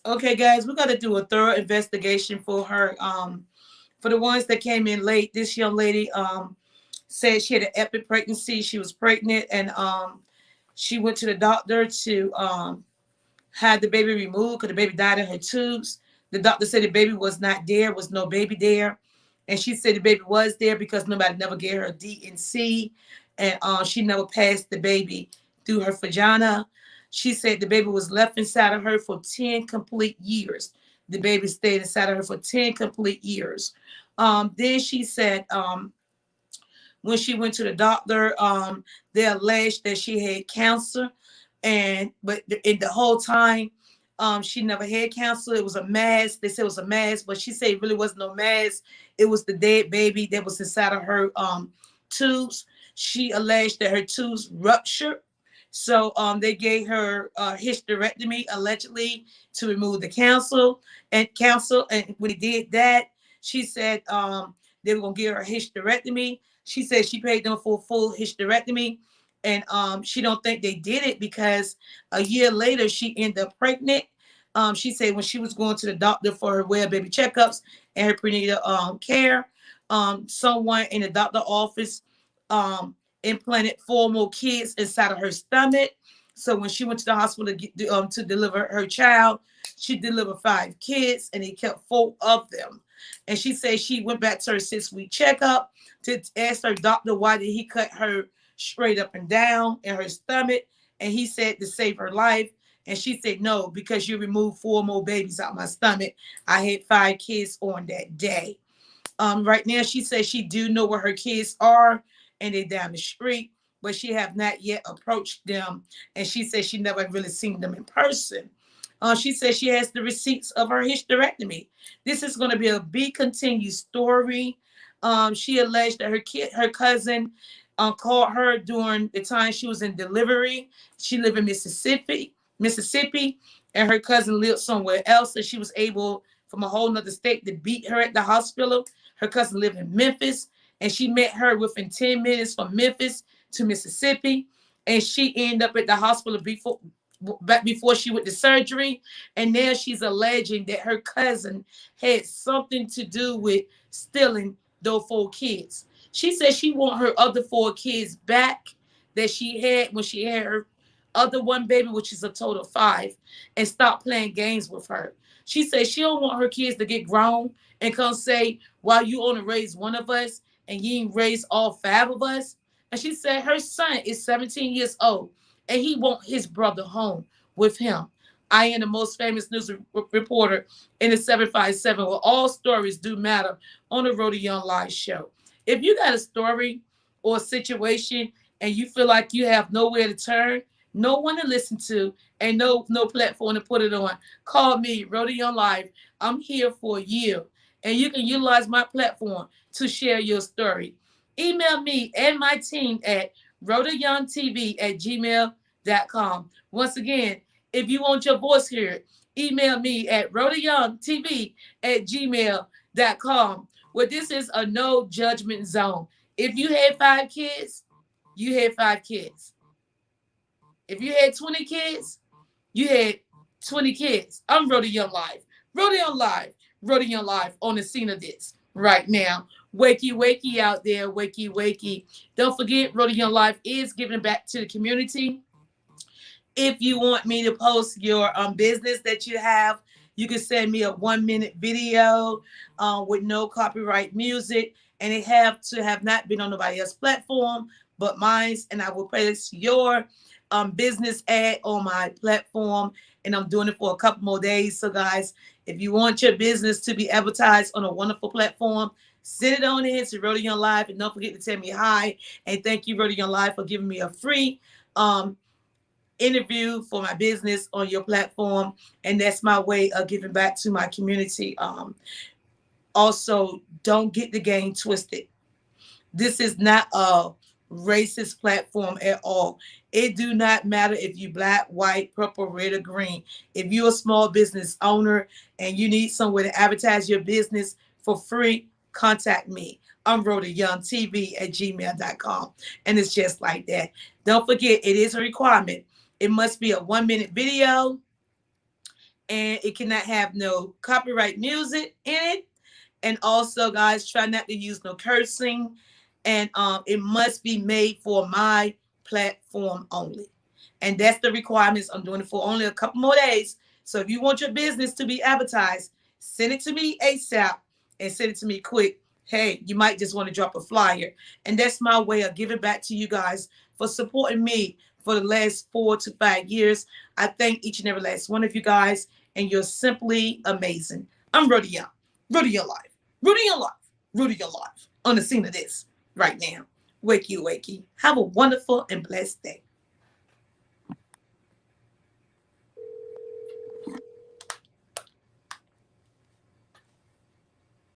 Okay, guys, we got to do a thorough investigation for her For the ones that came in late, this young lady said she had an epic pregnancy. She was pregnant, and she went to the doctor to had the baby removed because the baby died in her tubes. The doctor said the baby was not there, was no baby there. And she said the baby was there because nobody never gave her a D&C. And she never passed the baby through her vagina. She said the baby was left inside of her for 10 complete years. The baby stayed inside of her for 10 complete years. Then she said when she went to the doctor, they alleged that she had cancer, but in the whole time, she never had cancer. It was a mass. They said it was a mass, but she said it really wasn't no mass. It was the dead baby that was inside of her tubes. She alleged that her tubes ruptured. So they gave her hysterectomy allegedly to remove the cancer. And when they did that, she said they were gonna give her a hysterectomy. She said she paid them for a full hysterectomy, and she don't think they did it because a year later she ended up pregnant. She said when she was going to the doctor for her well baby checkups and her prenatal care, someone in the doctor office implanted 4 more kids inside of her stomach. So when she went to the hospital to deliver her child, she delivered 5 kids and they kept 4 of them. And she said she went back to her 6-week checkup to ask her doctor why did he cut her straight up and down in her stomach. And he said to save her life. And she said, no, because you removed 4 more babies out my stomach. I had 5 kids on that day. Right now, she says she do know where her kids are and they're down the street, but she have not yet approached them. And she says she never really seen them in person. She says she has the receipts of her hysterectomy. This is going to be a be continued story. She alleged that her cousin called her during the time she was in delivery. She lived in Mississippi, and her cousin lived somewhere else, and she was able from a whole nother state to beat her at the hospital. Her cousin lived in Memphis, and she met her within 10 minutes from Memphis to Mississippi, and she ended up at the hospital before she went to surgery. And now she's alleging that her cousin had something to do with stealing those 4 kids. She said she want her other 4 kids back that she had when she had her other one baby, which is a total of 5, and stop playing games with her. She said she don't want her kids to get grown and come say, well, you only raised one of us and you ain't raised all 5 of us. And she said her son is 17 years old and he want his brother home with him. I am the most famous news reporter in the 757 where all stories do matter on the Rhoda Young Live show. If you got a story or a situation and you feel like you have nowhere to turn, no one to listen to, and no platform to put it on, call me, Rhoda Young Live. I'm here for you. And you can utilize my platform to share your story. Email me and my team at RhodaYoungTV@gmail.com. Once again, if you want your voice heard, email me at RhodaYoungTV@gmail.com. Well, this is a no judgment zone. If you had 5 kids, you had 5 kids. If you had 20 kids, you had 20 kids. I'm Rhoda Young Live. Rhoda Young Live. Rhoda Young Live on the scene of this right now. Wakey, wakey out there. Wakey, wakey. Don't forget, Rhoda Young Live is giving back to the community. If you want me to post your business that you have, you can send me a 1-minute video with no copyright music. And it have to have not been on nobody else's platform but mine's. And I will place your business ad on my platform. And I'm doing it for a couple more days. So guys, if you want your business to be advertised on a wonderful platform, send it on in to Rhoda Young Live. And don't forget to tell me hi. And thank you, Rhoda Young Live, for giving me a free interview for my business on your platform. And that's my way of giving back to my community. Also, don't get the game twisted. This is not a racist platform at all. It do not matter if you black, white, purple, red, or green. If you're a small business owner and you need somewhere to advertise your business for free, contact me. I'm RhodaYoungTV@gmail.com. And it's just like that. Don't forget, it is a requirement. It must be a 1-minute video and it cannot have no copyright music in it. And also, guys, try not to use no cursing. And it must be made for my platform only. And that's the requirements. I'm doing it for only a couple more days. So if you want your business to be advertised, send it to me ASAP and send it to me quick. Hey, you might just want to drop a flyer. And that's my way of giving back to you guys for supporting me for the last 4 to 5 years. I thank each and every last one of you guys, and you're simply amazing. I'm Rhoda Young. Rhoda Your Life. Rhoda Your Life. Rhoda Your Life. On the scene of this right now. Wakey, wakey. Have a wonderful and blessed day.